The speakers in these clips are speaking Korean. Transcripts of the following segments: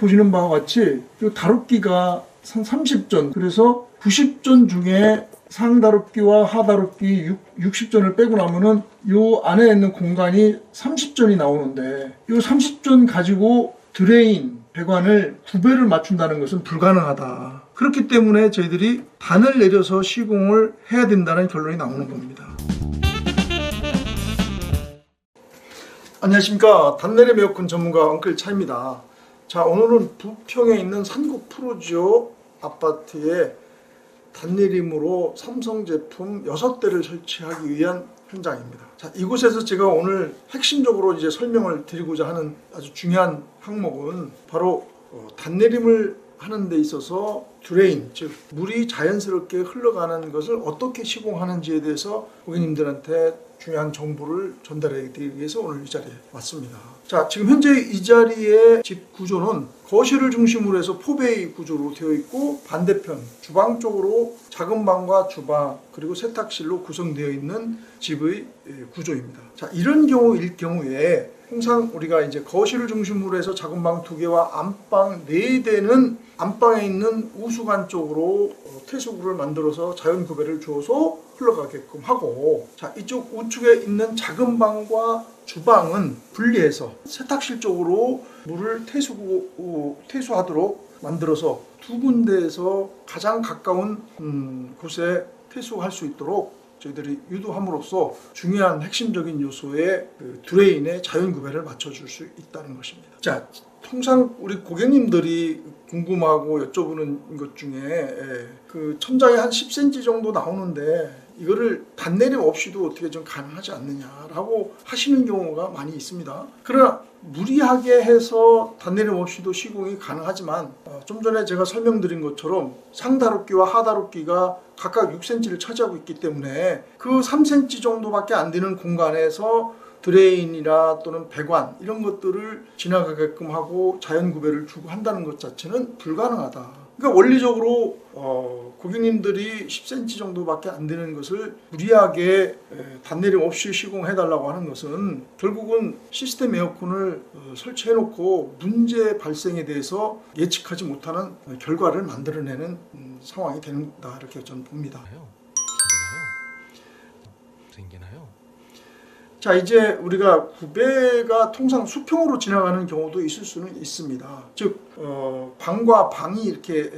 보시는 바와 같이 이 다룹기가 한 30전, 그래서 90전 중에 상다룹기와 하다룹기 60전을 빼고 나면은 요 안에 있는 공간이 30전이 나오는데, 요 30전 가지고 드레인, 배관을 구배를 맞춘다는 것은 불가능하다. 그렇기 때문에 저희들이 단을 내려서 시공을 해야 된다는 결론이 나오는 겁니다. 안녕하십니까. 단내림 에어컨 전문가 엉클 차입니다. 자, 오늘은 부평에 있는 산국 프루지오 아파트에 단내림으로 삼성 제품 6대를 설치하기 위한 현장입니다. 자, 이곳에서 제가 오늘 핵심적으로 이제 설명을 드리고자 하는 아주 중요한 항목은 바로 단내림을 하는 데 있어서 드레인, 즉 물이 자연스럽게 흘러가는 것을 어떻게 시공하는지에 대해서 고객님들한테 중요한 정보를 전달해 드리기 위해서 오늘 이 자리에 왔습니다. 자, 지금 현재 이 자리의 집 구조는 거실을 중심으로 해서 포베이 구조로 되어 있고, 반대편 주방 쪽으로 작은 방과 주방 그리고 세탁실로 구성되어 있는 집의 구조입니다. 자, 이런 경우일 경우에 통상 우리가 이제 거실을 중심으로 해서 작은 방 2개와 안방 4대는 안방에 있는 우수관 쪽으로 퇴수구를 만들어서 자연 구배를 주어서 흘러가게끔 하고, 자, 이쪽 우측에 있는 작은 방과 주방은 분리해서 세탁실 쪽으로 물을 퇴수하도록 만들어서 두 군데에서 가장 가까운 곳에 퇴수할 수 있도록 저희들이 유도함으로써 중요한 핵심적인 요소의 드레인의 자연 구배를 맞춰줄 수 있다는 것입니다. 자, 통상 우리 고객님들이 궁금하고 여쭤보는 것 중에 그 천장이 한 10cm 정도 나오는데 이거를 단내림 없이도 어떻게 좀 가능하지 않느냐라고 하시는 경우가 많이 있습니다. 그러나 무리하게 해서 단내림 없이도 시공이 가능하지만 좀 전에 제가 설명드린 것처럼 상다룹기와 하다룹기가 각각 6cm를 차지하고 있기 때문에 그 3cm 정도밖에 안 되는 공간에서 드레인이나 또는 배관 이런 것들을 지나가게끔 하고 자연 구배를 주고 한다는 것 자체는 불가능하다. 그러니까 원리적으로 고객님들이 10cm 정도밖에 안 되는 것을 무리하게 단내림 없이 시공해달라고 하는 것은 결국은 시스템 에어컨을 설치해놓고 문제 발생에 대해서 예측하지 못하는 결과를 만들어내는 상황이 된다, 이렇게 저는 봅니다. 생기나요? 자, 이제 우리가 구배가 통상 수평으로 지나가는 경우도 있을 수는 있습니다. 즉 방과 방이 이렇게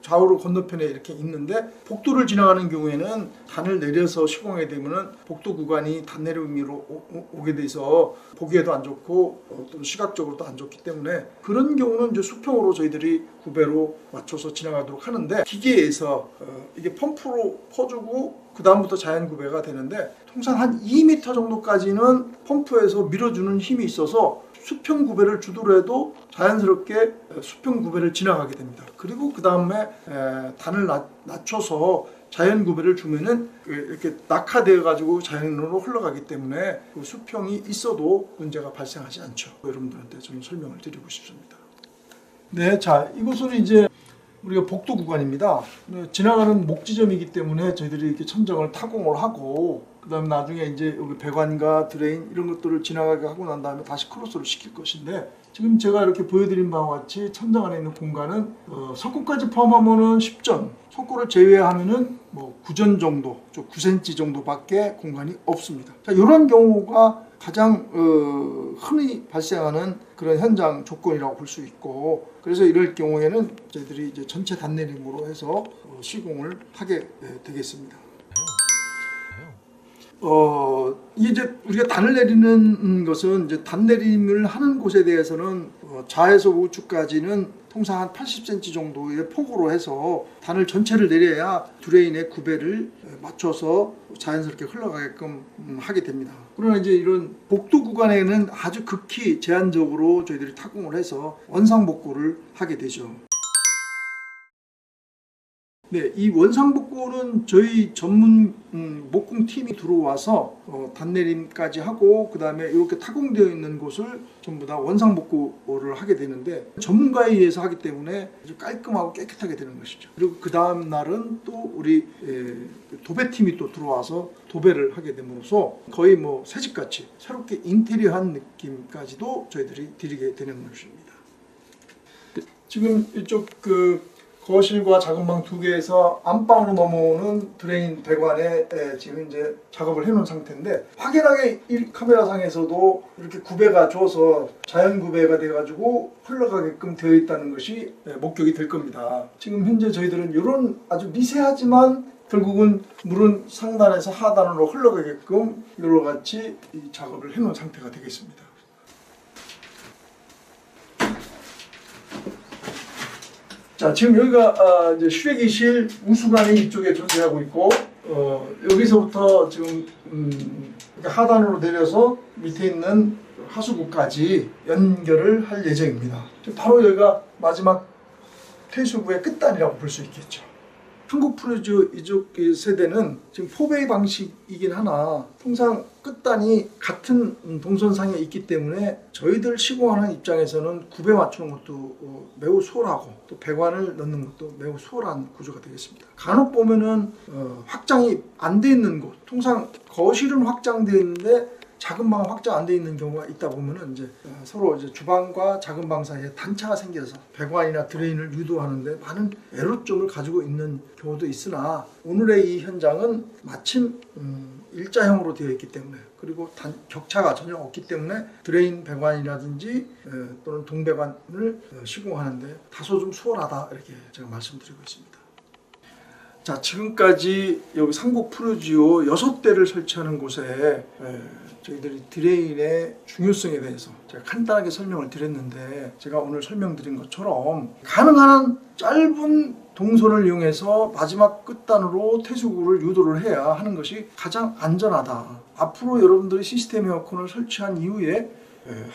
좌우로 건너편에 이렇게 있는데 복도를 지나가는 경우에는 단을 내려서 시공하게 되면은 복도 구간이 단내림으로 오게 돼서 보기에도 안 좋고 또 시각적으로도 안 좋기 때문에 그런 경우는 이제 수평으로 저희들이 구배로 맞춰서 지나가도록 하는데, 기계에서 이게 펌프로 퍼주고 그 다음부터 자연 구배가 되는데 통상 한 2m 정도까지는 펌프에서 밀어주는 힘이 있어서 수평 구배를 주더라도 자연스럽게 수평 구배를 지나가게 됩니다. 그리고 그 다음에 단을 낮춰서 자연 구배를 주면은 이렇게 낙하되어 가지고 자연으로 흘러가기 때문에 그 수평이 있어도 문제가 발생하지 않죠. 여러분들한테 좀 설명을 드리고 싶습니다. 네, 자, 이곳은 이제 우리가 복도 구간입니다. 지나가는 목지점이기 때문에 저희들이 이렇게 천정을 타공을 하고 그 다음에 나중에 이제 여기 배관과 드레인 이런 것들을 지나가게 하고 난 다음에 다시 크로스를 시킬 것인데, 지금 제가 이렇게 보여드린 바와 같이 천장 안에 있는 공간은 석고까지 포함하면은 10전, 석고를 제외하면은 뭐 9전 정도, 9cm 정도밖에 공간이 없습니다. 자, 이런 경우가 가장 흔히 발생하는 그런 현장 조건이라고 볼 수 있고, 그래서 이럴 경우에는 저희들이 이제 전체 단내림으로 해서 시공을 하게 되겠습니다. 이제 우리가 단을 내리는 것은 이제 단내림을 하는 곳에 대해서는 좌에서 우측까지는 통상 한 80cm 정도의 폭으로 해서 단을 전체를 내려야 드레인의 구배를 맞춰서 자연스럽게 흘러가게끔 하게 됩니다. 그러나 이제 이런 복도 구간에는 아주 극히 제한적으로 저희들이 타공을 해서 원상복구를 하게 되죠. 네, 이 원상복구는 저희 전문 목공 팀이 들어와서 단내림까지 하고 그 다음에 이렇게 타공되어 있는 곳을 전부 다 원상복구를 하게 되는데, 전문가에 의해서 하기 때문에 아주 깔끔하고 깨끗하게 되는 것이죠. 그리고 그 다음 날은 또 우리 도배팀이 또 들어와서 도배를 하게 됨으로써 거의 뭐 새집같이 새롭게 인테리어한 느낌까지도 저희들이 드리게 되는 것입니다. 지금 이쪽 거실과 작은 방 두 개에서 안방으로 넘어오는 드레인 배관에 지금 이제 작업을 해놓은 상태인데, 확연하게 이 카메라상에서도 이렇게 구배가 줘서 자연 구배가 돼가지고 흘러가게끔 되어 있다는 것이 목격이 될 겁니다. 지금 현재 저희들은 이런 아주 미세하지만 결국은 물은 상단에서 하단으로 흘러가게끔 여러 가지 이 작업을 해놓은 상태가 되겠습니다. 자, 지금 여기가 이제 휴대기실 우수관이 이쪽에 존재하고 있고, 여기서부터 지금 하단으로 내려서 밑에 있는 하수구까지 연결을 할 예정입니다. 바로 여기가 마지막 퇴수구의 끝단이라고 볼 수 있겠죠. 한국 프로지오 이쪽 세대는 지금 포베이 방식이긴 하나 통상 끝단이 같은 동선상에 있기 때문에 저희들 시공하는 입장에서는 굽에 맞추는 것도 매우 수월하고 또 배관을 넣는 것도 매우 수월한 구조가 되겠습니다. 간혹 보면은 확장이 안 돼 있는 곳, 통상 거실은 확장되어 있는데 작은 방은 확장 안 돼 있는 경우가 있다 보면은 이제 서로 이제 주방과 작은 방 사이에 단차가 생겨서 배관이나 드레인을 유도하는데 많은 애로점을 가지고 있는 경우도 있으나, 오늘의 이 현장은 마침 일자형으로 되어 있기 때문에, 그리고 격차가 전혀 없기 때문에 드레인 배관이라든지 또는 동배관을 시공하는데 다소 좀 수월하다, 이렇게 제가 말씀드리고 있습니다. 자, 지금까지 여기 상국 프로지오 6대를 설치하는 곳에 저희들이 드레인의 중요성에 대해서 제가 간단하게 설명을 드렸는데, 제가 오늘 설명드린 것처럼 가능한 한 짧은 동선을 이용해서 마지막 끝단으로 퇴수구를 유도를 해야 하는 것이 가장 안전하다. 앞으로 여러분들이 시스템 에어컨을 설치한 이후에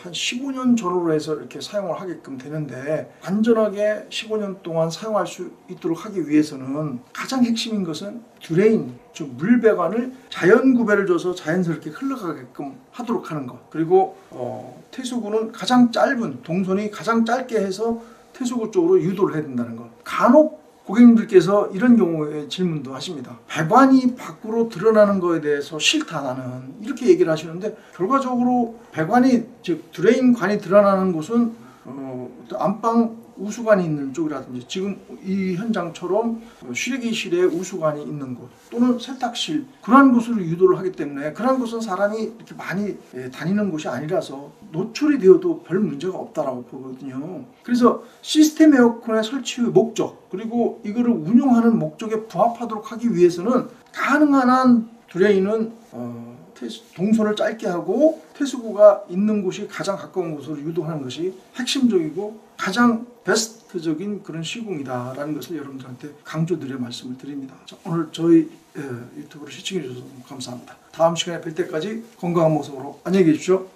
한 15년 전후로 해서 이렇게 사용을 하게끔 되는데, 안전하게 15년 동안 사용할 수 있도록 하기 위해서는 가장 핵심인 것은 드레인, 즉 물배관을 자연 구배를 줘서 자연스럽게 흘러가게끔 하도록 하는 것, 그리고 퇴수구는 가장 짧은 동선이 가장 짧게 해서 퇴수구 쪽으로 유도를 해야 된다는 것. 간혹 고객님들께서 이런 경우에 질문도 하십니다. 배관이 밖으로 드러나는 거에 대해서 싫다 나는, 이렇게 얘기를 하시는데, 결과적으로 배관이, 즉 드레인관이 드러나는 곳은 안방 우수관이 있는 쪽이라든지, 지금 이 현장처럼 휴대기실에 우수관이 있는 곳 또는 세탁실, 그러한 곳으로 유도를 하기 때문에, 그러한 곳은 사람이 이렇게 많이 다니는 곳이 아니라서 노출이 되어도 별 문제가 없다라고 보거든요. 그래서 시스템 에어컨의 설치의 목적, 그리고 이거를 운용하는 목적에 부합하도록 하기 위해서는 가능한 한 드레인은 동선을 짧게 하고 퇴수구가 있는 곳이 가장 가까운 곳으로 유도하는 것이 핵심적이고 가장 베스트적인 그런 시공이다라는 것을 여러분들한테 강조드려 말씀을 드립니다. 자, 오늘 저희 유튜브를 시청해 주셔서 감사합니다. 다음 시간에 뵐 때까지 건강한 모습으로 안녕히 계십시오.